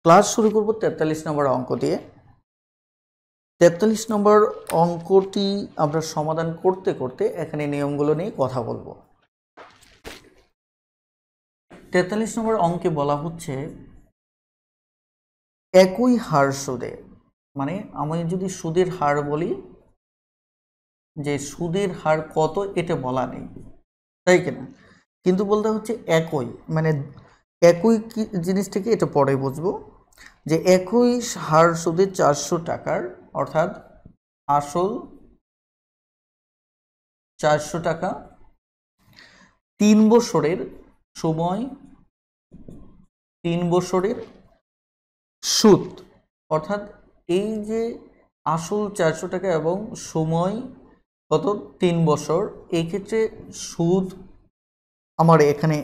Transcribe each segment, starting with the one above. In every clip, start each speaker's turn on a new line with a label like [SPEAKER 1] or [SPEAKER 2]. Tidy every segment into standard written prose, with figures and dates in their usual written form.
[SPEAKER 1] Class শুরু করব 43 নম্বর অঙ্ক দিয়ে। 43 নম্বর অঙ্কটি আমরা সমাধান করতে করতে এখানে নিয়মগুলো নিয়ে কথা বলবো। 43 নম্বর অঙ্কে বলা হচ্ছে একই হার সুদে, মানে আমি যদি সুদের হার বলি যে সুদের হার কত এটা বলা নেই, তাই কিনা, কিন্তু বলতে হচ্ছে একই, মানে একই জিনিসটাকে এটা পরে বুঝবো যে একই হার সুদে 400 টাকার, অর্থাৎ আসল 400 টাকা 3 বছরের সময়, 3 বছরের সুদ, অর্থাৎ এই যে আসল 400 টাকা এবং সময় কত 3 বছর, এই ক্ষেত্রে সুদ আমার এখানে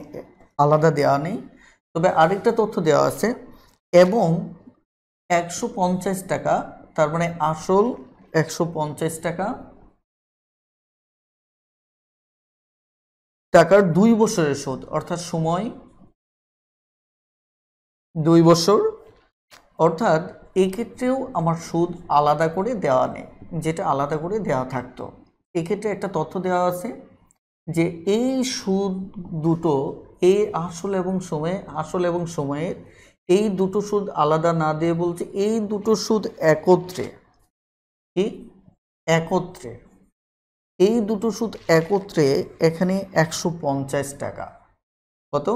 [SPEAKER 1] আলাদা দেওয়া নেই, তবে আরেকটা তথ্য দেওয়া আছে এবং 150 টাকা, তার মানে আসল 150 টাকা টাকার 2 বছরের সুদ, অর্থাৎ সময় 2 বছর, অর্থাৎ এই ক্ষেত্রেও আমার সুদ আলাদা করে দেওয়া নেই, যেটা আলাদা করে দেওয়া থাকতো। এক্ষেত্রে একটা তথ্য দেওয়া আছে যে এই সুদ দুটো, এই আসল এবং সময়ের এই দুটো সুদ আলাদা না দিয়ে বলছে এই দুটো সুদ একত্রে, এই দুটো সুদ একত্রে এখানে 150 টাকা, কত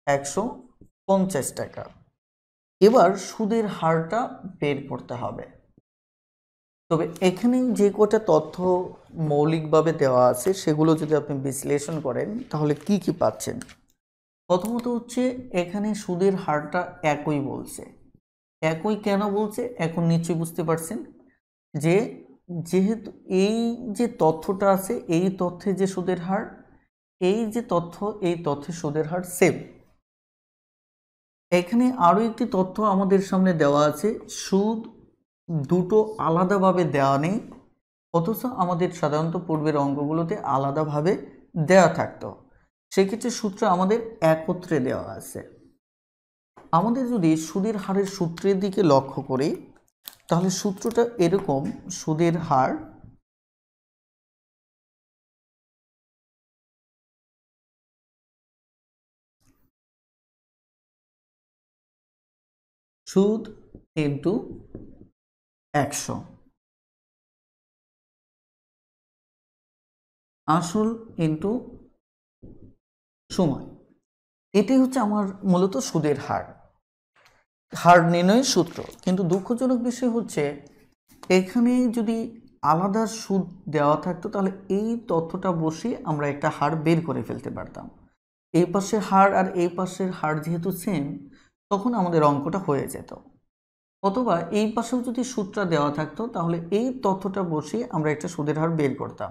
[SPEAKER 1] 150 টাকা। এবার সুদের হারটা বের করতে হবে। তবে এখানে যে কটা তথ্য মৌলিকভাবে দেওয়া আছে সেগুলো যদি আপনি বিশ্লেষণ করেন তাহলে কি কি পাচ্ছেন। প্রথমত হচ্ছে এখানে সুদের হারটা একই বলছে। একই কেন বলছে এখন নিশ্চয়ই বুঝতে পারছেন, যে যেহেতু এই যে তথ্যটা আছে, এই তথ্যে যে সুদের হার, এই যে তথ্য, এই তথ্যে সুদের হার সেম। এখানে আরো একটি তথ্য আমাদের সামনে দেওয়া আছে, সুদ দুটো আলাদাভাবে দেওয়া নেই, অথচ আমাদের সাধারণত পূর্বের অঙ্কগুলোতে আলাদাভাবে দেওয়া থাকতো, সেক্ষেত্রে সূত্র আমাদের একত্রে দেওয়া আছে। আমাদের যদি সুদের হারের সূত্রের দিকে লক্ষ্য করি তাহলে সূত্রটা এরকম, সুদের হার সুদ ইন্টু 100, আসল ইন্টু সময়, এটাই হচ্ছে আমার মূলত সুদের হার নির্ণয়ের সূত্র। কিন্তু দুঃখজনক বিষয় হচ্ছে এখানে যদি আলাদা সুদ দেওয়া থাকতো তাহলে এই তথ্যটা বসে আমরা একটা হার বের করে ফেলতে পারতাম। এই পাশের হার আর এই পাশের হার যেহেতু সেম, তখন আমাদের অঙ্কটা হয়ে যেত। অথবা এই পাশেও যদি সূত্রটা দেওয়া থাকতো তাহলে এই তথ্যটা বসে আমরা একটা সুদের হার বের করতাম।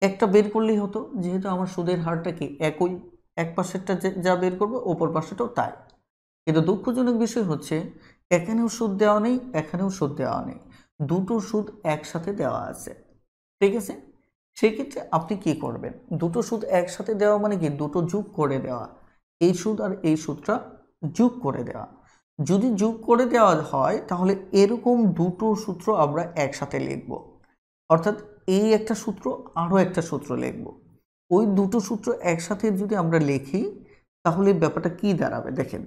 [SPEAKER 1] একটা বের করলেই হতো, যেহেতু আমার সুদের হারটা কি একই, এক পাশেরটা যা বের করবো অপর পাশেটাও তাই। কিন্তু দুঃখজনক বিষয় হচ্ছে এখানেও সুদ দেওয়া নেই, এখানেও সুদ দেওয়া নেই, দুটো সুদ একসাথে দেওয়া আছে, ঠিক আছে। সেক্ষেত্রে আপনি কি করবেন, দুটো সুদ একসাথে দেওয়া মানে কি দুটো যোগ করে দেওয়া, এই সুদ আর এই সুদটা যোগ করে দেওয়া। যদি যোগ করে দেওয়া হয় তাহলে এরকম দুটো সূত্র আমরা একসাথে লিখব, অর্থাৎ এই একটা সূত্র আরও একটা সূত্র লিখব। ওই দুটো সূত্র একসাথে যদি আমরা লিখি তাহলে ব্যাপারটা কি দাঁড়াবে দেখেন,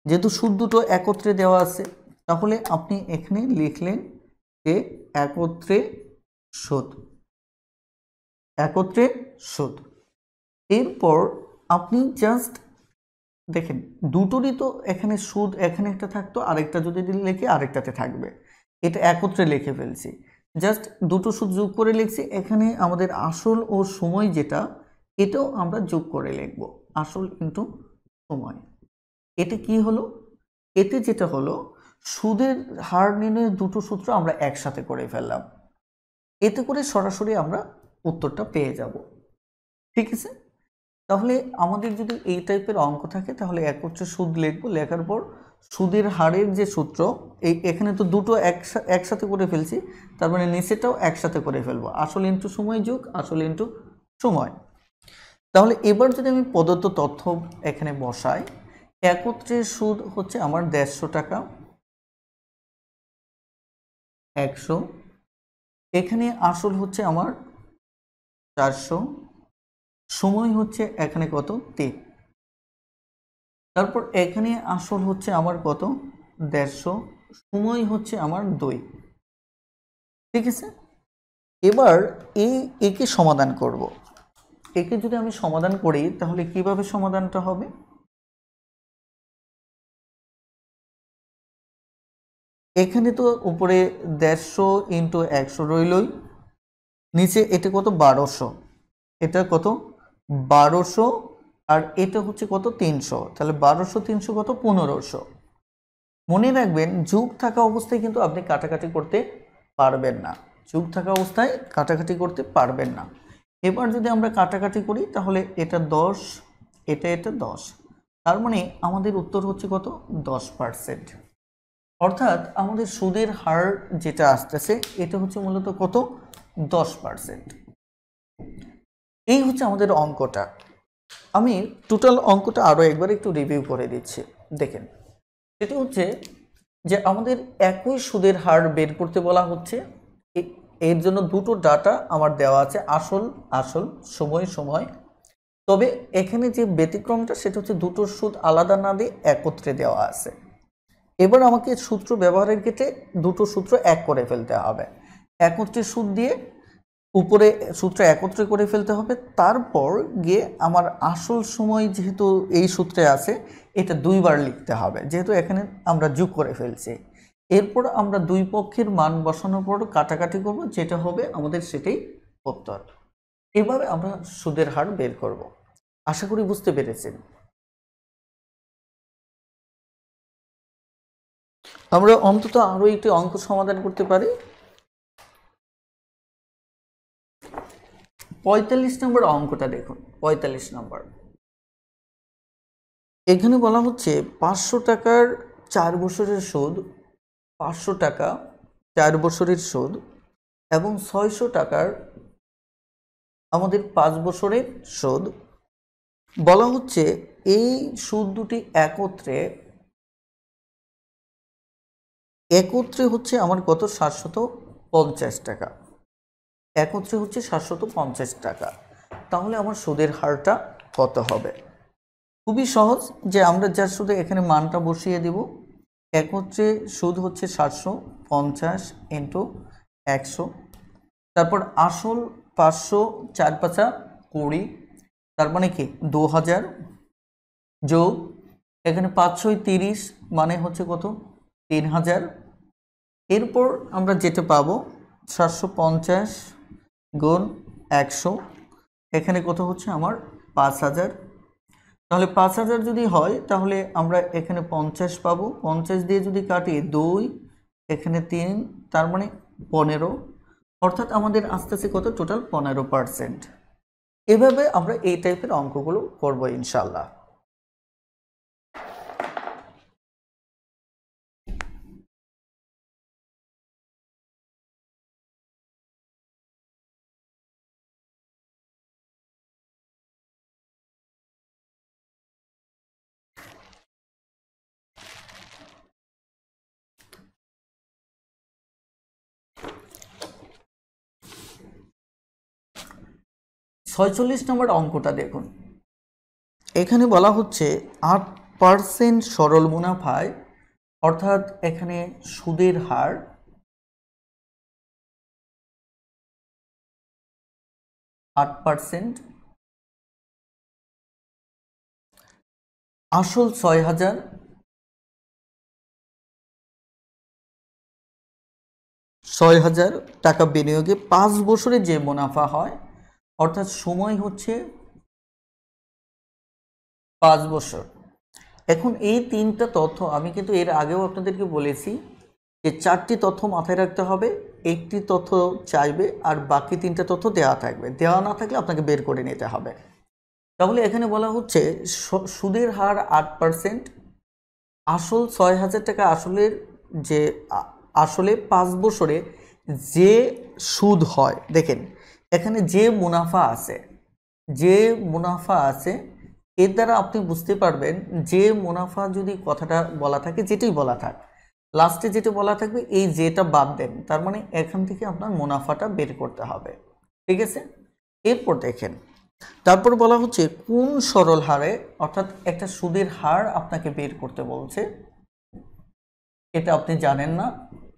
[SPEAKER 1] যেহেতু সুদ দুটো একত্রে দেওয়া আছে তাহলে আপনি এখানে লিখলেন যে একত্রে সুদ। এরপর আপনি জাস্ট দেখেন দুটোরই তো এখানে সুদ, এখানে একটা থাকতো, আরেকটা যদি লিখে আরেকটাতে থাকবে, এটা একত্রে লিখে ফেলছি, জাস্ট দুটো সুদ যোগ করে লিখছি। এখানে আমাদের আসল ও সময় যেটা, এটাও আমরা যোগ করে লিখব, আসল ইন্টু সময়। এতে কি হলো, এতে যেটা হলো সুদের হার নির্ণয়ের দুটো সূত্র আমরা একসাথে করে ফেললাম, এতে করে সরাসরি আমরা উত্তরটা পেয়ে যাব, ঠিক আছে। তাহলে আমাদের যদি এই টাইপের অঙ্ক থাকে তাহলে একত্রে সুদ লিখব, লেখার পর সুদের হারের যে সূত্র, এখানে তো দুটো একসাথে করে ফেলছি, তার মানে নিচেটাও একসাথে করে ফেলবো, আসল ইন্টু সময় যোগ আসল ইন্টু সময়। তাহলে এবার যদি আমি প্রদত্ত তথ্য এখানে বসাই, একত্রে সুদ হচ্ছে আমার 150 টাকা, 100, এখানে আসল হচ্ছে আমার 400, সময় হচ্ছে এখানে কত 3, তারপর এখানে আসল হচ্ছে আমার কত 150, সময় হচ্ছে আমার 2। ঠিক আছে, এবার একে সমাধান করব। একে যদি আমি সমাধান করি তাহলে কিভাবে সমাধানটা হবে? এখানে তো উপরে 150 ইন্টু 100 রইলই, নিচে এটা কত 1200, এটা কত 1200, আর এটা হচ্ছে কত 300, তাহলে 1200 300 কত 1500। মনে রাখবেন যোগ থাকা অবস্থায় কিন্তু আপনি কাটাকাটি করতে পারবেন না, যোগ থাকা অবস্থায় কাটাকাটি করতে পারবেন না। এবার যদি আমরা কাটাকাটি করি তাহলে এটা 10, এটা 10, তার মানে আমাদের উত্তর হচ্ছে কত 10%। অর্থাৎ আমাদের সুদের হার যেটা আসতেছে এটা হচ্ছে মূলত কত 10%। এই হচ্ছে আমাদের অঙ্কটা। আমি টোটাল অঙ্কটা আরও একবার একটু রিভিউ করে দিচ্ছি, দেখেন। সেটা হচ্ছে যে আমাদের একই সুদের হার বের করতে বলা হচ্ছে। এর জন্য দুটো ডাটা আমার দেওয়া আছে, আসল আসল, সময় সময়। তবে এখানে যে ব্যতিক্রমটা সেটা হচ্ছে দুটো সুদ আলাদা না দিয়ে একত্রে দেওয়া আছে। এবার আমাকে সূত্র ব্যবহারের ক্ষেত্রে দুটো সূত্র এক করে ফেলতে হবে। একত্রে সুদ দিয়ে উপরে সূত্র একত্রে করে ফেলতে হবে, তারপর গিয়ে আমার আসল সময় যেহেতু এই সূত্রে আছে এটা দুইবার লিখতে হবে, যেহেতু এখানে আমরা যোগ করে ফেলছি। এরপর আমরা দুই পক্ষের মান বসানোর পর কাটাকাটি করব, যেটা হবে আমাদের সেটাই উত্তর। এভাবে আমরা সুদের হার বের করব। আশা করি বুঝতে পেরেছেন। আমরা অন্তত আরো একটি অঙ্ক সমাধান করতে পারি। 45 নম্বর অঙ্কটা দেখুন। 45 নম্বর, এখানে বলা হচ্ছে 500 টাকার 4 বছরের সুদ, 500 টাকা 4 বছরের সুদ এবং 600 টাকার আমাদের 5 বছরের সুদ। বলা হচ্ছে এই সুদ দুটি একত্রে হচ্ছে আমার কত 750 টাকা, একত্রে হচ্ছে 750 টাকা। তাহলে আমার সুদের হারটা কত হবে? খুবই সহজ, যে আমরা যার শুধু এখানে মানটা বসিয়ে দেব। একত্রে সুদ হচ্ছে 750 ইন্টু 100, তারপর আসল 500, 4 5 20, তার মানে কি 2000, যোগ এখানে 500 30, মানে হচ্ছে কত 3000। এরপর আমরা যেটা পাবো 750 গুণ 100, এখানে কত হচ্ছে আমার 5000। তাহলে 5000 যদি হয় তাহলে আমরা এখানে 50 পাবো, 50 দিয়ে যদি কাটি 2, এখানে 3, তার মানে 15। অর্থাৎ আমাদের আস্তে আস্তে কত টোটাল 15%। এভাবে আমরা এই টাইপের অঙ্কগুলো করব ইনশাল্লাহ। ছয়চল্লিশ নম্বর অঙ্কটা দেখুন। এখানে বলা হচ্ছে 8% সরল মুনাফায়, অর্থাৎ এখানে সুদের হার 8%, আসল 6000, টাকা বিনিয়োগে 5 বছরে যে মুনাফা হয়, অর্থাৎ সময় হচ্ছে 5 বছর। এখন এই তিনটা তথ্য আমি কিন্তু এর আগেও আপনাদেরকে বলেছি যে 4টি তথ্য মাথায় রাখতে হবে, একটি তথ্য চাইবে আর বাকি 3টা তথ্য দেওয়া থাকবে, দেওয়া না থাকলে আপনাকে বের করে নিতে হবে। তাহলে এখানে বলা হচ্ছে সুদের হার 8%, আসল 6000 টাকা, আসলের যে আসলে 5 বছরে যে সুদ হয়, দেখেন এখানে যে মুনাফা আছে এর দ্বারা আপনি বুঝতে পারবেন যে মুনাফা যদি কথাটা বলা থাকে, যেটাই বলা থাক, লাস্টে যেটা বলা থাকবে এই যেটা বাদ দেন, তার মানে এখান থেকে আপনার মুনাফাটা বের করতে হবে। ঠিক আছে, এরপর দেখেন, তারপর বলা হচ্ছে কোন সরল হারে, অর্থাৎ একটা সুদের হার আপনাকে বের করতে বলছে, এটা আপনি জানেন না,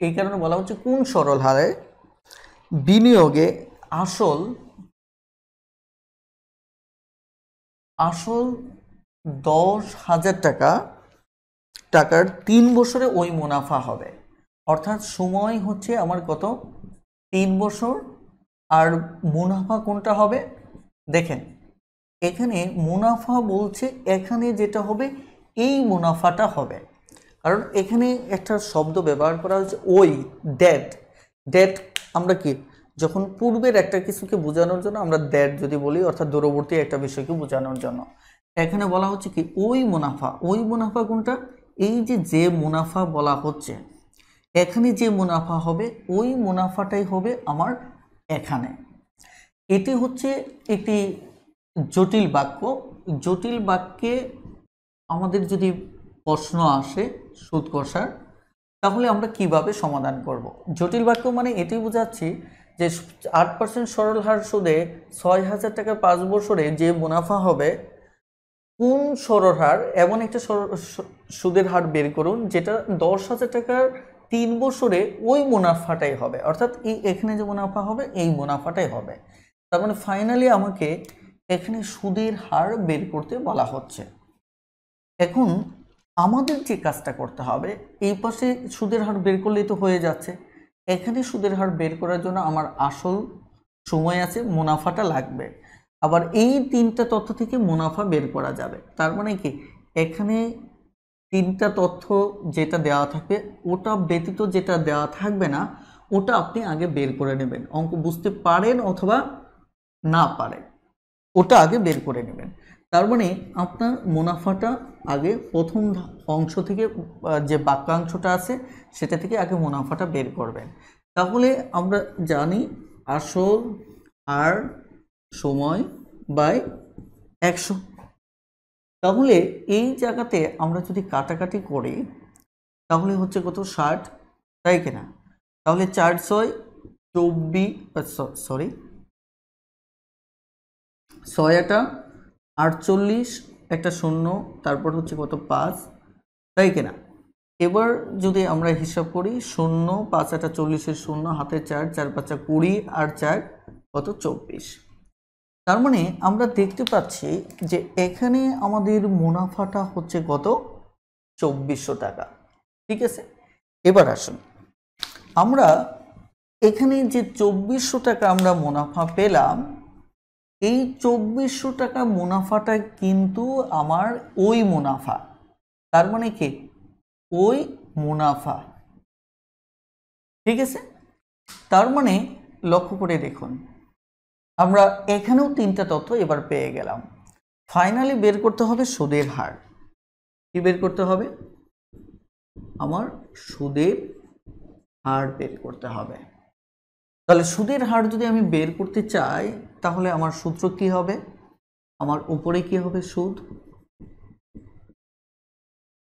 [SPEAKER 1] এই কারণে বলা হচ্ছে কোন সরল হারে বিনিয়োগে আসল 10,000 টাকার 3 বছরে ওই মুনাফা হবে। অর্থাৎ সময় হচ্ছে আমার কত, 3 বছর, আর মুনাফা কোনটা হবে দেখেন, এখানে মুনাফা বলছে, এখানে যেটা হবে এই মুনাফাটা হবে, কারণ এখানে একটা শব্দ ব্যবহার করা হয়েছে ওই, ডেট। ডেট আমরা কি, যখন পূর্বের একটা কিছুকে বোঝানোর জন্য আমরা দ্যাট যদি বলি, অর্থাৎ দূরবর্তী একটা বিষয়কে বোঝানোর জন্য, এখানে বলা হচ্ছে কি ওই মুনাফা। ওই মুনাফা কোনটা, এই যে মুনাফা বলা হচ্ছে, এখানে যে মুনাফা হবে ওই মুনাফাটাই হবে আমার এখানে। এটি হচ্ছে একটি জটিল বাক্য। জটিল বাক্যে আমাদের যদি প্রশ্ন আসে সুদ কষার, তাহলে আমরা কিভাবে সমাধান করব। জটিল বাক্য মানে এটি বোঝাচ্ছি যে 8% সরল হার সুদে 6,000 টাকা 5 বছরে যে মুনাফা হবে, কোন সরল হার, এমন একটা সুদের হার বের করুন যেটা 10,000 টাকার 3 বছরে ওই মুনাফাটাই হবে, অর্থাৎ এই এখানে যে মুনাফা হবে এই মুনাফাটাই হবে। তার মানে ফাইনালি আমাকে এখানে সুদের হার বের করতে বলা হচ্ছে। এখন আমাদের যে কাজটা করতে হবে, এই পাশে সুদের হার বের করলেই তো হয়ে যাচ্ছে, এখানে সুদের হার বের করার জন্য আমার আসল সময় আছে, মুনাফাটা লাগবে, আবার এই 3টা তথ্য থেকে মুনাফা বের করা যাবে। তার মানে কি, এখানে 3টা তথ্য যেটা দেওয়া থাকবে ওটা ব্যতীত যেটা দেওয়া থাকবে না, ওটা আপনি আগে বের করে নেবেন। অঙ্ক বুঝতে পারেন অথবা না পারেন, ওটা আগে বের করে নেবেন। তার মানে আপনার মুনাফাটা আগে প্রথম অংশ থেকে, যে বাক্যাংশটা আছে সেটা থেকে আগে মুনাফাটা বের করবেন। তাহলে আমরা জানি আসল আর সময় বাই 100। তাহলে এই জায়গাতে আমরা যদি কাটাকাটি করি তাহলে হচ্ছে কত, 60, তাই কিনা? তাহলে 4 6 24, সরি 6 8 48, একটা শূন্য, তারপর হচ্ছে কত 5, তাই কিনা? এবার যদি আমরা হিসাব করি, 0 5 8 40, শূন্য হাতে 4, 4 5 20, আর 4 কত 24। তার মানে আমরা দেখতে পাচ্ছি যে এখানে আমাদের মুনাফাটা হচ্ছে কত, 2400 টাকা। ঠিক আছে, এবার আসুন আমরা এখানে যে 2400 টাকা আমরা মুনাফা পেলাম, এই 2400 টাকা মুনাফাটা কিন্তু আমার ওই মুনাফা। তার মানে কি, ওই মুনাফা। ঠিক আছে, তার মানে লক্ষ্য করে দেখুন, আমরা এখানেও 3টা তথ্য এবার পেয়ে গেলাম। ফাইনালি বের করতে হবে সুদের হার। কি বের করতে হবে, আমার সুদের হার বের করতে হবে। তাহলে সুদের হার যদি আমি বের করতে চাই, তাহলে আমার সূত্র কি হবে, আমার উপরে কি হবে, সুদ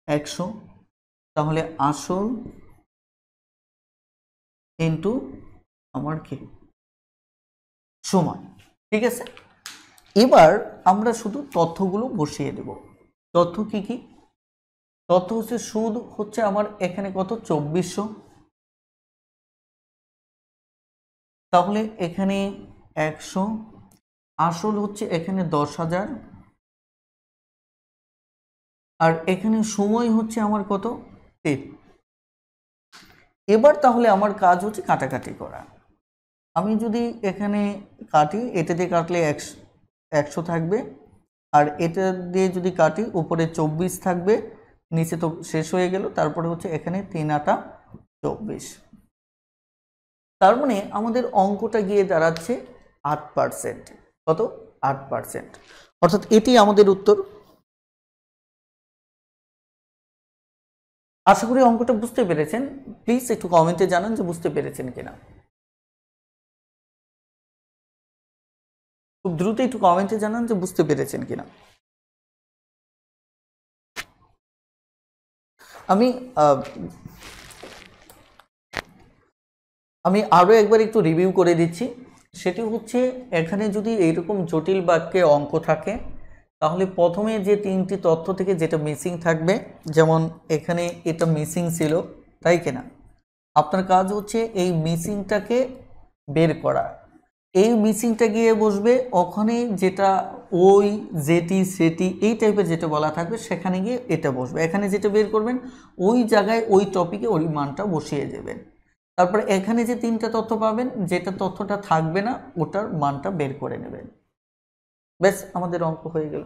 [SPEAKER 1] 100, তাহলে আসল ইনটু আমার কি সময়। ঠিক আছে, এবার আমরা শুধু তথ্যগুলো বসিয়ে দেব। তথ্য কি কি, তথ্য হচ্ছে সুদ হচ্ছে আমার এখানে কত 2400, তাহলে এখানে 100, আসল হচ্ছে এখানে 10,000, আর এখানে সময় হচ্ছে আমার কত 3। এবার তাহলে আমার কাজ হচ্ছে কাটাকাটি করা। আমি যদি এখানে কাটি, এটা দিয়ে কাটলে 100 থাকবে, আর এটা দিয়ে যদি কাটি উপরে 24 থাকবে, নিচে তো শেষ হয়ে গেল, তারপরে হচ্ছে এখানে 3 8 24। তার মানে আমাদের অঙ্কটা গিয়ে দাঁড়াচ্ছে 8%। কত, 8%, অর্থাৎ এটি আমাদের উত্তর। আশা করি অঙ্কটা বুঝতে পেরেছেন। প্লিজ একটু কমেন্টে জানান যে বুঝতে পেরেছেন কিনা। খুব দ্রুত একটু কমেন্টে জানান যে বুঝতে পেরেছেন কিনা। আমি আমি আরও একবার একটু রিভিউ করে দিচ্ছি। সেটি হচ্ছে এখানে যদি এইরকম জটিল বাক্যে অঙ্ক থাকে তাহলে প্রথমে যে তিনটি তথ্য থেকে যেটা মিসিং থাকবে, যেমন এখানে এটা মিসিং ছিল, তাই কিনা, আপনার কাজ হচ্ছে এই মিসিংটাকে বের করা। এই মিসিংটা গিয়ে বসবে ওখানে যেটা ওই যেটি সেটি এই টাইপের যেটা বলা থাকবে সেখানে গিয়ে এটা বসবে। এখানে যেটা বের করবেন ওই জায়গায় ওই টপিকে ওই মানটা বসিয়ে দেবেন। তারপরে এখানে যে তিনটা তথ্য পাবেন, যেটা তথ্যটা থাকবে না ওটার মানটা বের করে নেবেন। ব্যাস, আমাদের অঙ্ক হয়ে গেল।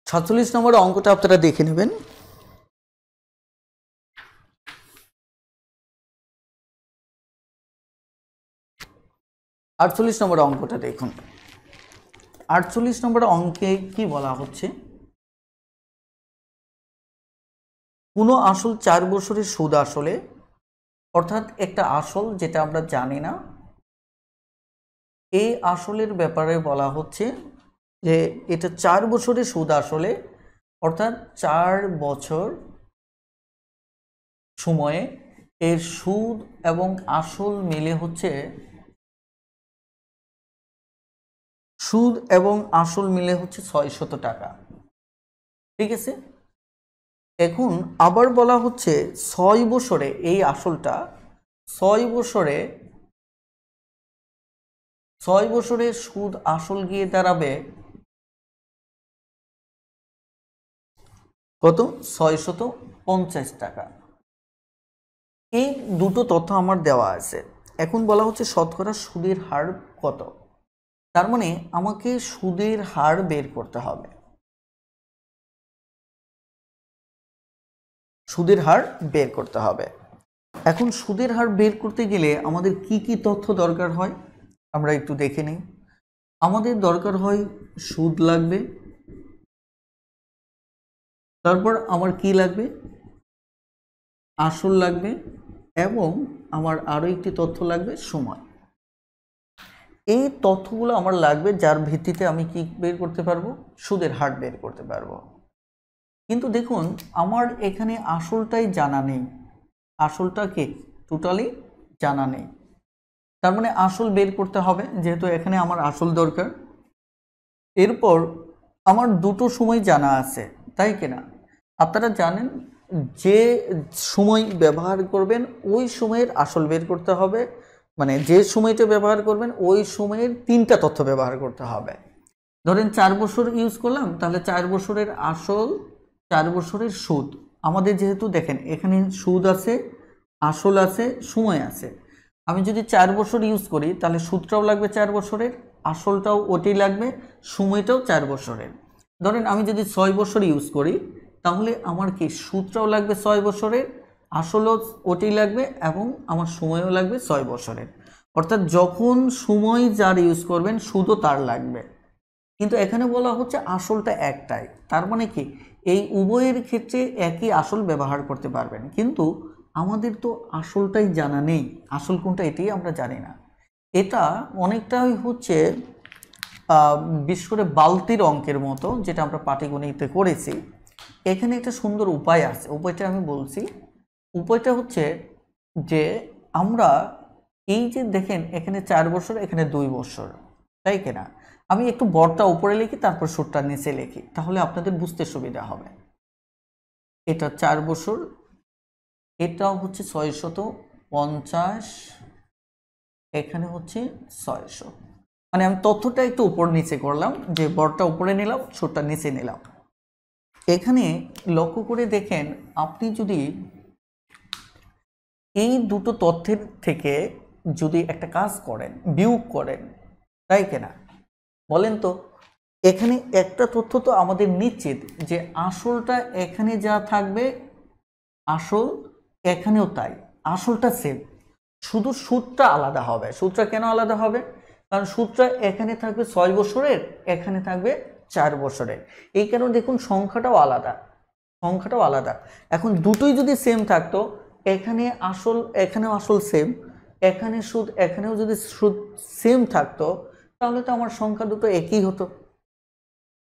[SPEAKER 1] সাতচল্লিশ নম্বর অঙ্কটা আপনারা দেখে নেবেন। আটচল্লিশ নম্বর অঙ্কটা দেখুন। 48 নম্বর অঙ্কে কি বলা হচ্ছে, কোনো আসল 4 বছরের সুদ আসলে, অর্থাৎ একটা আসল যেটা আমরা জানি না, এই আসলের ব্যাপারে বলা হচ্ছে যে এটা 4 বছরের সুদ আসলে, অর্থাৎ 4 বছর সময়ে এর সুদ এবং আসল মিলে হচ্ছে, সুদ এবং আসল মিলে হচ্ছে 600 টাকা। ঠিক আছে, এখন আবার বলা হচ্ছে 6 বছরে এই আসলটা 6 বছরে সুদ আসল গিয়ে দাঁড়াবে কত, 650 টাকা। এই দুটো তথ্য আমার দেওয়া আছে। এখন বলা হচ্ছে শতকরা সুদের হার কত। তার মানে আমাকে সুদের হার বের করতে হবে। সুদের হার বের করতে হবে। এখন সুদের হার বের করতে গেলে আমাদের কি কি তথ্য দরকার হয় আমরা একটু দেখে নিই। আমাদের দরকার হয় সুদ লাগবে, তারপর আমার কি লাগবে, আসল লাগবে, এবং আমার আরও একটি তথ্য লাগবে, সময়। এই তথ্যগুলো আমার লাগবে, যার ভিত্তিতে আমি কি বের করতে পারবো, সুদের হার বের করতে পারবো। কিন্তু দেখুন আমার এখানে আসলটাই জানা নেই, আসলটাকে টোটালি জানা নেই। তার মানে আসল বের করতে হবে, যেহেতু এখানে আমার আসল দরকার। এরপর আমার দুটো সময় জানা আছে, তাই কিনা। আপনারা জানেন যে সময় ব্যবহার করবেন ওই সময়ের আসল বের করতে হবে, মানে যে সময়টা ব্যবহার করবেন ওই সময়ের তিনটা তথ্য ব্যবহার করতে হবে। ধরেন 4 বছর ইউজ করলাম, তাহলে 4 বছরের আসল, 4 বছরের সুদ। আমাদের যেহেতু দেখেন এখানে সুদ আছে, আসল আছে, সময় আছে। আমি যদি 4 বছর ইউজ করি তাহলে সুদটাও লাগবে 4 বছরের, আসলটাও ওটাই লাগবে, সময়টাও 4 বছরের। ধরেন আমি যদি 6 বছর ইউজ করি তাহলে আমার কি সুদটাও লাগবে 6 বছরের, আসলও ওটাই লাগবে, এবং আমার সময়ও লাগবে 6 বছরের। অর্থাৎ যখন সময় যার ইউজ করবেন সুদও তার লাগবে। কিন্তু এখানে বলা হচ্ছে আসলটা একটাই, তার মানে কি এই উভয়ের ক্ষেত্রে একই আসল ব্যবহার করতে পারবেন। কিন্তু আমাদের তো আসলটাই জানা নেই, আসল কোনটা এটাই আমরা জানি না। এটা অনেকটাই হচ্ছে বিশেষ করে বালতির অঙ্কের মতো, যেটা আমরা পাটিগণিতে করেছি। এখানে একটা সুন্দর উপায় আছে, উপায়টা আমি বলছি। উপায়টা হচ্ছে যে আমরা এই যে দেখেন এখানে 4 বছর, এখানে 2 বছর, তাই কিনা। আমি একটু বড়টা উপরে লিখি, তারপর সুদটা নিচে লিখি, তাহলে আপনাদের বুঝতে সুবিধা হবে। এটা 4 বছর, এটাও হচ্ছে 650, এখানে হচ্ছে 600। মানে আমি তথ্যটা একটু উপর নিচে করলাম, যে বড়টা উপরে নিলাম, সুদটা নিচে নিলাম। এখানে লক্ষ্য করে দেখেন, আপনি যদি এই দুটো তথ্যের থেকে যদি একটা কাজ করেন, বিয়োগ করেন, তাই কিনা বলেন তো। এখানে একটা তথ্য তো আমাদের নিশ্চিত যে আসলটা এখানে যা থাকবে আসল এখানেও তাই, আসলটা সেম। শুধু সুদটা আলাদা হবে। সুদটা কেন আলাদা হবে? কারণ সুদটা এখানে থাকবে 6 বছরের, এখানে থাকবে 4 বছরের। এই কারণে দেখুন সংখ্যাটাও আলাদা, সংখ্যাটাও আলাদা। এখন দুটোই যদি সেম থাকতো, এখানে আসল এখানেও আসল সেম, এখানে সুদ এখানেও যদি সুদ সেম থাকতো, তাহলে তো আমার সংখ্যা দুটো একই হতো।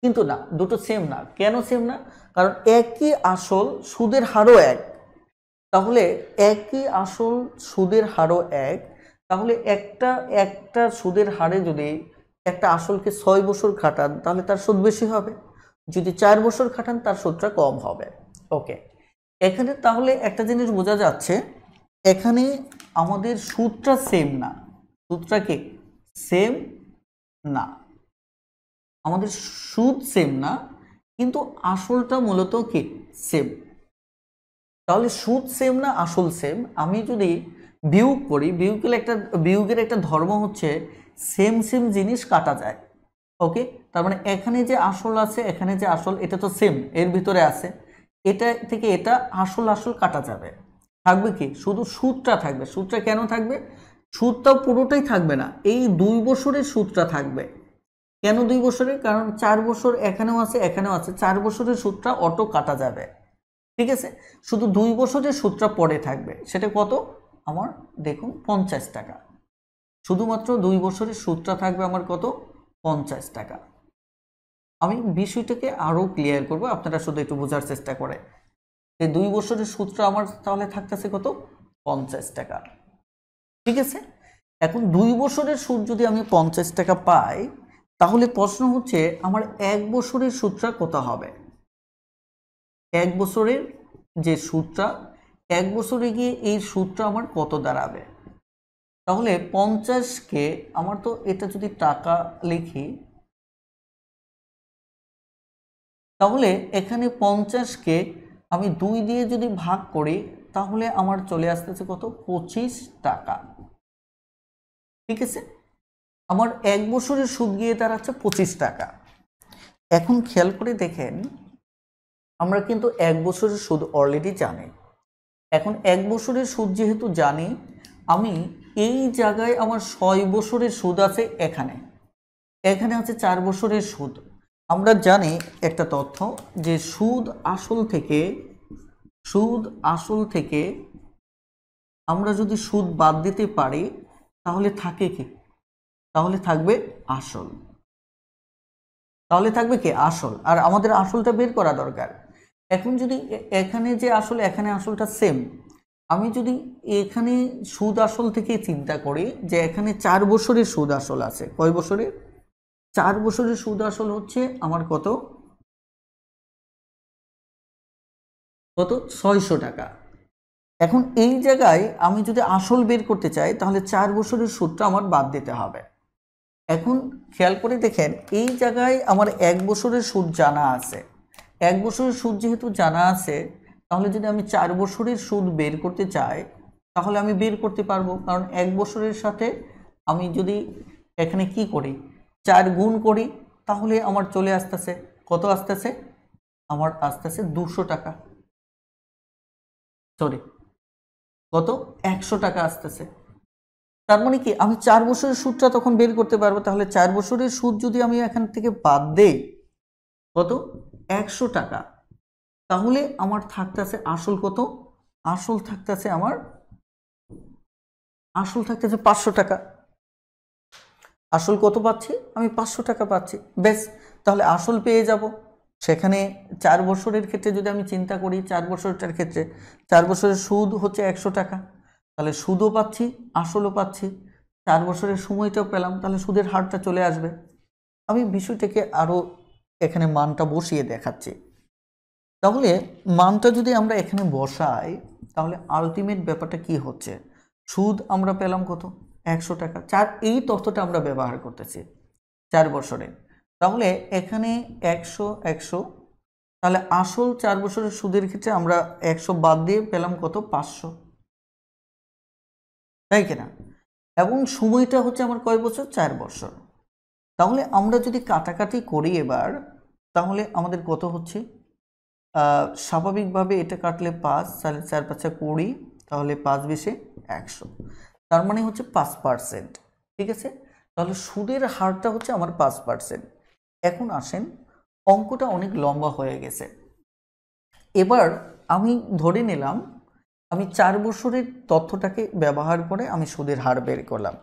[SPEAKER 1] কিন্তু না, দুটো সেম না। কেন সেম না? কারণ একই আসল, সুদের হারও এক। তাহলে একই আসল, সুদের হারও এক। তাহলে একটা সুদের হারে যদি একটা আসলকে 6 বছর খাটান, তাহলে তার সুদ বেশি হবে। যদি 4 বছর খাটান, তার সুদটা কম হবে। ওকে, এখানে তাহলে একটা জিনিস বোঝা যাচ্ছে, এখানে আমাদের সুদটা সেম না। সুদটা কি সেম না? আমাদের সুদ সেম না, কিন্তু আসলটা মূলত কি সেম। তাহলে সুদ সেম না, আসল সেম। আমি যদি বিয়োগ করি, বিয়োগের একটা ধর্ম হচ্ছে সেম সেম জিনিস কাটা যায়। ওকে, তার মানে এখানে যে আসল আছে, এখানে যে আসল, এটা তো সেম, এর ভিতরে আছে, এটা থেকে এটা আসল আসল কাটা যাবে। থাকবে কি? শুধু সুদটা থাকবে। সুদটা কেন থাকবে? সুদটাও পুরোটাই থাকবে না, এই 2 বছরের সুদটা থাকবে। কেন 2 বছরের? কারণ 4 বছর এখানেও আছে, এখানেও আছে, 4 বছরের সুদটা অটো কাটা যাবে। ঠিক আছে, শুধু 2 বছরের সুদটা পড়ে থাকবে। সেটা কত? আমার দেখুন 50 টাকা। শুধুমাত্র 2 বছরের সুদটা থাকবে আমার কত? 50 টাকা। আমি বিষয়টাকে আরো ক্লিয়ার করব, আপনারা শুধু একটু বোঝার চেষ্টা করে। এই 2 বছরের সুদটা আমার তাহলে থাকতেছে কত? 50 টাকা। ঠিক আছে, এখন 2 বছরের সুদ যদি আমি 50 টাকা পাই, তাহলে প্রশ্ন হচ্ছে আমার 1 বছরের সুদটা কত হবে? 1 বছরের যে সুদটা, 1 বছরে গিয়ে এই সুদটা আমার কত দাঁড়াবে? তাহলে 50কে আমার, তো এটা যদি টাকা লিখি, তাহলে এখানে 50কে আমি 2 দিয়ে যদি ভাগ করি, তাহলে আমার চলে আসতেছে কত? 25 টাকা। ঠিক আছে, আমার 1 বছরের সুদ গিয়ে দাঁড়াচ্ছে 25 টাকা। এখন খেয়াল করে দেখেন, আমরা কিন্তু 1 বছরের সুদ অলরেডি জানি। এখন 1 বছরের সুদ যেহেতু জানি, আমি এই জায়গায় আমার 6 বছরের সুদ আছে, এখানে এখানে আছে 4 বছরের সুদ। আমরা জানি একটা তথ্য, যে সুদ আসল থেকে আমরা যদি সুদ বাদ দিতে পারি, তাহলে থাকে কি? তাহলে থাকবে আসল। তাহলে থাকবে কি? আসল। আর আমাদের আসলটা বের করা দরকার। এখন যদি এখানে যে আসল, এখানে আসলটা সেম, আমি যদি এখানে সুদ আসল থেকে চিন্তা করি, যে এখানে 4 বছরের সুদ আসল আছে। কয় বছরের? 4 বছরের সুদ আসল হচ্ছে আমার কত? 600 টাকা। এখন এই জায়গায় আমি যদি আসল বের করতে চাই, তাহলে 4 বছরের সুদটা আমার বাদ দিতে হবে। এখন খেয়াল করে দেখেন, এই জায়গায় আমার 1 বছরের সুদ জানা আছে। 1 বছরের সুদ যেহেতু জানা আছে, তাহলে যদি আমি 4 বছরের সুদ বের করতে চাই, তাহলে আমি বের করতে পারবো। কারণ 1 বছরের সাথে আমি যদি এখানে কি করি, 4 গুণ করি, তাহলে আমার চলে আসতেছে কত? আসতেছে আমার আসতেছে 200 টাকা। সরি, কত? 100 টাকা আসতেছে। তার মানে কি, আমি 4 বছরের সুদটা তখন বের করতে পারবো। তাহলে 4 বছরের সুদ যদি আমি এখান থেকে বাদ দেই, কত? 100 টাকা। তাহলে আমার থাকতেছে আসল কত? আসল থাকতেছে 500 টাকা। আসল কত পাচ্ছি? আমি 500 টাকা পাচ্ছি। বেশ, তাহলে আসল পেয়ে যাব। সেখানে 4 বছরের ক্ষেত্রে যদি আমি চিন্তা করি, 4 বছরটার ক্ষেত্রে 4 বছরের সুদ হচ্ছে 100 টাকা। তাহলে সুদও পাচ্ছি, আসলও পাচ্ছি, 4 বছরের সময়টাও পেলাম। তাহলে সুদের হারটা চলে আসবে। আমি বিষয়টাকে আরো এখানে মানটা বসিয়ে দেখাচ্ছি। তাহলে মানটা যদি আমরা এখানে বসাই, তাহলে আলটিমেট ব্যাপারটা কি হচ্ছে? সুদ আমরা পেলাম কত? 100 টাকা। এই তথ্যটা আমরা ব্যবহার করতেছি 4 বছরে। তাহলে এখানে 100, তাহলে আসল 4 বছরের সুদের ক্ষেত্রে আমরা 100 বাদ দিয়ে পেলাম কত? 500, তাই কিনা? এবং সময়টা হচ্ছে আমার কয় বছর? 4 বছর। তাহলে আমরা যদি কাটাকাটি করি এবার, তাহলে আমাদের কত হচ্ছে? স্বাভাবিকভাবে এটা কাটলে 5, তাহলে 4 5 20, তাহলে 5 20 100। তার মানে হচ্ছে 5%। ঠিক আছে, তাহলে সুদের হারটা হচ্ছে আমার 5%। এখন আসেন, অঙ্কটা অনেক লম্বা হয়ে গেছে। এবার আমি ধরে নিলাম আমি 4 বছরের তথ্যটাকে ব্যবহার করে আমি সুদের হার বের করলাম,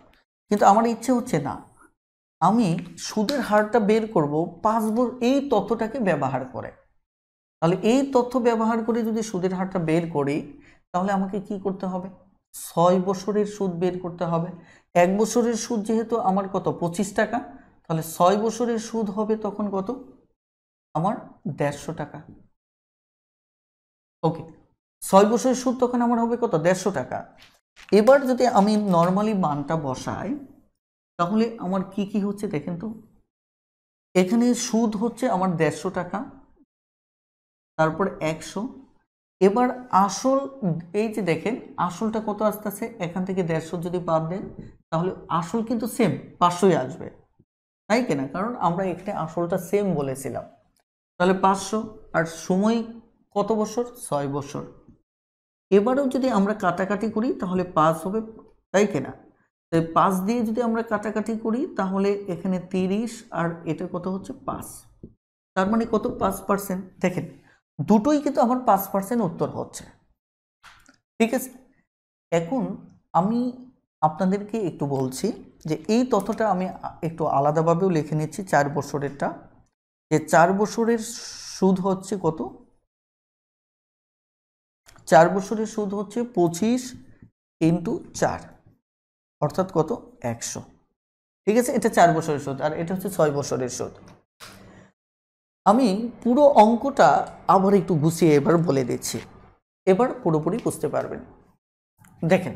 [SPEAKER 1] কিন্তু আমার ইচ্ছে হচ্ছে না, আমি সুদের হারটা বের করব 5 বছর এই তথ্যটাকে ব্যবহার করে। তাহলে এই তথ্য ব্যবহার করে যদি সুদের হারটা বের করি, তাহলে আমাকে কি করতে হবে? 6 বছরের সুদ বের করতে হবে। 1 বছরের সুদ যেহেতু আমার কত, 25 টাকা, তাহলে 6 বছরের সুদ হবে তখন কত? আমার 150 টাকা। ওকে, 6 বছরের সুদ তখন আমার হবে কত? 150 টাকা। এবার যদি আমি নর্মালি মানটা বসাই, তাহলে আমার কি কি হচ্ছে দেখেন তো। এখানে সুদ হচ্ছে আমার 150 টাকা, তারপর 100। এবার আসল, এই যে দেখেন আসলটা কত আসতেছে, এখান থেকে 150 যদি বাদ দেন তাহলে আসল কিন্তু সেম 500ই আসবে, তাই কিনা? কারণ আমরা এখানে আসলটা সেম বলেছিলাম। তাহলে 500, আর সময় কত বছর? 6 বছর। এবারেও যদি আমরা কাটাকাটি করি তাহলে 5 হবে, তাই কিনা? তাই 5 দিয়ে যদি আমরা কাটাকাটি করি তাহলে এখানে 30, আর এটা কত হচ্ছে? 5। তার মানে কত? 5%। দেখেন দুটোই কিন্তু আমার 5% উত্তর হচ্ছে। ঠিক আছে, এখন আমি আপনাদেরকে একটু বলছি যে এই তথ্যটা আমি একটু আলাদাভাবেও লিখে নিচ্ছি 4 বছরেরটা, যে 4 বছরের সুদ হচ্ছে কত? 4 বছরের সুদ হচ্ছে 25 × 4, অর্থাৎ কত? 100। ঠিক আছে, এটা 4 বছরের সুদ, আর এটা হচ্ছে 6 বছরের সুদ। আমি পুরো অঙ্কটা আবার একটু গুছিয়ে এবার বলে দিচ্ছি, এবার পুরোপুরি বুঝতে পারবেন। দেখেন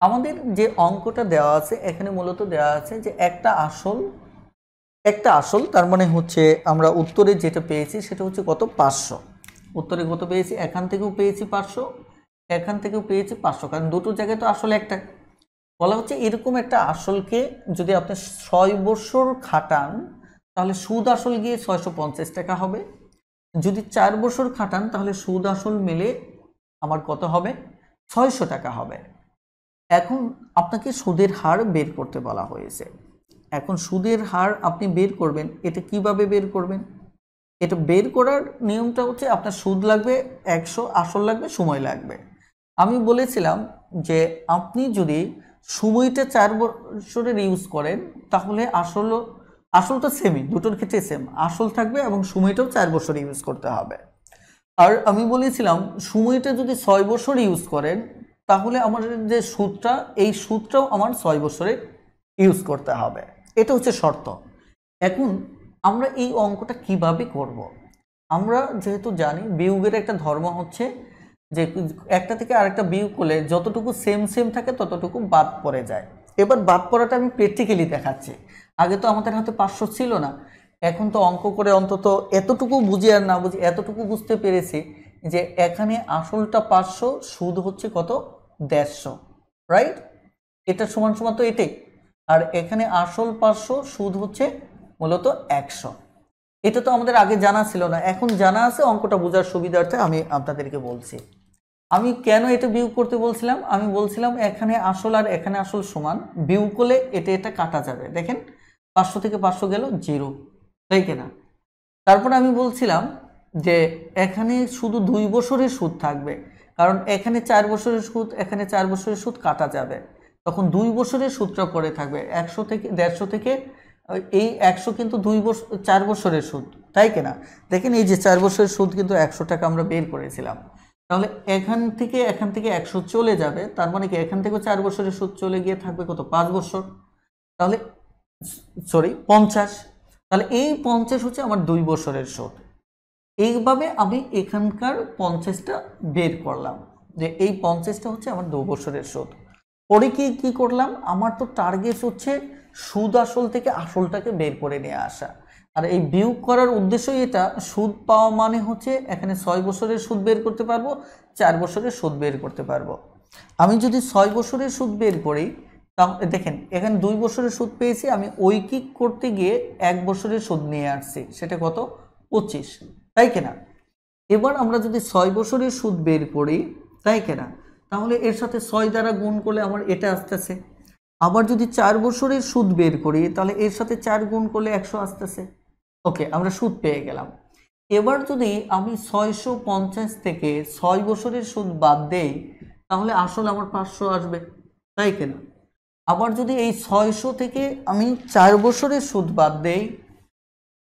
[SPEAKER 1] আমাদের যে অঙ্কটা দেওয়া আছে, এখানে মূলত দেওয়া আছে যে একটা আসল, তার মানে হচ্ছে আমরা উত্তরে যেটা পেয়েছি সেটা হচ্ছে কত? 500। উত্তরে কত পেয়েছি? এখান থেকেও পেয়েছি 500, এখান থেকেও পেয়েছি 500, কারণ দুটো জায়গায় তো আসল একটা। বলা হচ্ছে এরকম একটা আসলকে যদি আপনি 6 বছর খাটান তাহলে সুদ আসল গিয়ে 650 টাকা হবে। যদি 4 বছর খাটান তাহলে সুদ আসল মিলে আমার কত হবে? 600 টাকা হবে। এখন আপনাকে সুদের হার বের করতে বলা হয়েছে। এখন সুদের হার আপনি বের করবেন, এটা কিভাবে বের করবেন? এটা বের করার নিয়মটা হচ্ছে আপনার সুদ লাগবে 100, আসল লাগবে, সময় লাগবে। আমি বলেছিলাম যে আপনি যদি সময়টা 4 বছরের ইউজ করেন তাহলে আসল তো সেমই, দুটোর ক্ষেত্রে সেম আসল থাকবে, এবং সময়টাও 4 বছর ইউজ করতে হবে। আর আমি বলেছিলাম সময়টা যদি 6 বছর ইউজ করেন তাহলে আমাদের যে সুদটা, এই সুদটাও আমার 6 বছরে ইউজ করতে হবে। এটা হচ্ছে শর্ত। এখন আমরা এই অঙ্কটা কিভাবে করব? আমরা যেহেতু জানি বিয়োগের একটা ধর্ম হচ্ছে যে একটা থেকে আরেকটা বিয়োগ করলে যতটুকু সেম থাকে ততটুকু বাদ পড়ে যায়। এবার বাদ পড়াটা আমি প্র্যাকটিক্যালি দেখাচ্ছি। আগে তো আমাদের হাতে 500 ছিল না, এখন তো অঙ্ক করে অন্তত এতটুকু বুঝি আর না বুঝি এতটুকু বুঝতে পেরেছি যে এখানে আসলটা 500, সুদ হচ্ছে কত? 150, রাইট? এটা সমান সমান তো এটাই। আর এখানে আসল 500, সুদ হচ্ছে মূলত 100। এটা তো আমাদের আগে জানা ছিল না, এখন জানা আছে। অঙ্কটা বোঝার সুবিধার্থে আমি আপনাদেরকে বলছি। আমি কেন এটা বিয়োগ করতে বলছিলাম? আমি বলছিলাম এখানে আসল আর এখানে আসল সমান, বিয়োগ করলে এটা কাটা যাবে। দেখেন 500 থেকে 500 গেল 0, তাই কিনা? তারপর আমি বলছিলাম যে এখানে শুধু 2 বছরের সুদ থাকবে, কারণ এখানে 4 বছরের সুদ, এখানে 4 বছরের সুদ কাটা যাবে, তখন 2 বছরের সুদটা পড়ে থাকবে। 100 থেকে 150 থেকে এই 100 কিন্তু 4 বছরের সুদ, তাই কিনা? দেখেন এই যে 4 বছরের সুদ কিন্তু 100 টাকা আমরা বের করেছিলাম। তাহলে এখান থেকে 100 চলে যাবে, তার মানে কি এখান থেকে 4 বছরের সুদ চলে গিয়ে থাকবে কত? 5 বছর। তাহলে সরি 50। তাহলে এই 50 হচ্ছে আমার 2 বছরের সুদ। এইভাবে আমি এখানকার 50টা বের করলাম, যে এই 50টা হচ্ছে আমার 2 বছরের সুদ। পরে কি করলাম? আমার তো টার্গেট হচ্ছে সুদ আসল থেকে আসলটাকে বের করে নিয়ে আসা, আর এই বিয়োগ করার উদ্দেশ্যই এটা। সুদ পাওয়া মানে হচ্ছে এখানে 6 বছরের সুদ বের করতে পারবো, 4 বছরের সুদ বের করতে পারবো। আমি যদি 6 বছরের সুদ বের করি তাহলে দেখেন এখানে 2 বছরের সুদ পেয়েছি, আমি ঐকিক করতে গিয়ে 1 বছরের সুদ নিয়ে আসছি, সেটা কত? 25, তাই কিনা? এবার আমরা যদি 6 বছরের সুদ বের করি, তাই কিনা, তাহলে এর সাথে 6 দ্বারা গুণ করলে আমার এটা আসতেছে। আবার যদি 4 বছরের সুদ বের করি তাহলে এর সাথে 4 গুণ করলে 100 আসতেছে। ওকে, আমরা সুদ পেয়ে গেলাম। এবার যদি আমি 650 থেকে 6 বছরের সুদ বাদ দেই তাহলে আসলে আমার 500 আসবে, তাই কিনা? আবার যদি এই 600 থেকে আমি 4 বছরের সুদ বাদ দেই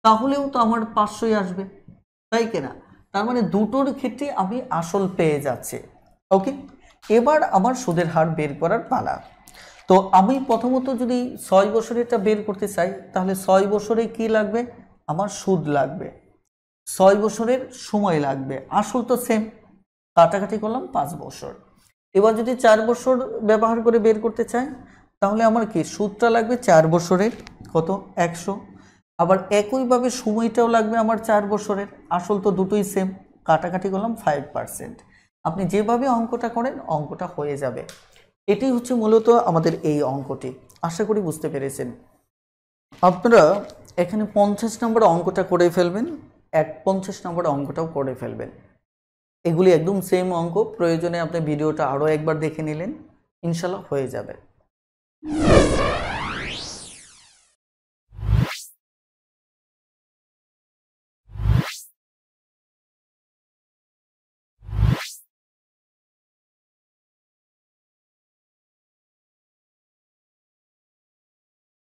[SPEAKER 1] তাহলেও তো আমার 500ই আসবে, তাই কিনা? তার মানে দুটোর ক্ষেত্রে আমি আসল পেয়ে যাচ্ছি। ওকে, এবার আমার সুদের হার বের করার পালা। তো আমি প্রথমত যদি 6 বছরেরটা বের করতে চাই তাহলে 6 বছরে কি লাগবে? আমার সুদ লাগবে, 6 বছরের সময় লাগবে, আসল তো সেম, কাটাকাটি করলাম 5 বছর। এবার যদি 4 বছর ব্যবহার করে বের করতে চাই তাহলে আমার কি সুদটা লাগবে 4 বছরের, কত? 100। আবার একইভাবে সময়টাও লাগবে আমার 4 বছরের, আসল তো দুটোই সেম, কাটাকাটি করলাম 5%। আপনি যেভাবে অঙ্কটা করেন অঙ্কটা হয়ে যাবে। এটাই হচ্ছে মূলত আমাদের এই অঙ্কটি। আশা করি বুঝতে পেরেছেন। আপনারা এখানে 50 নম্বর অঙ্কটা করে ফেলবেন, 50 নম্বর অঙ্কটাও করে ফেলবেন। এগুলি একদম সেম অঙ্ক, প্রয়োজনে আপনি ভিডিওটা আরও একবার দেখে নিলেন, ইনশাল্লাহ হয়ে যাবে।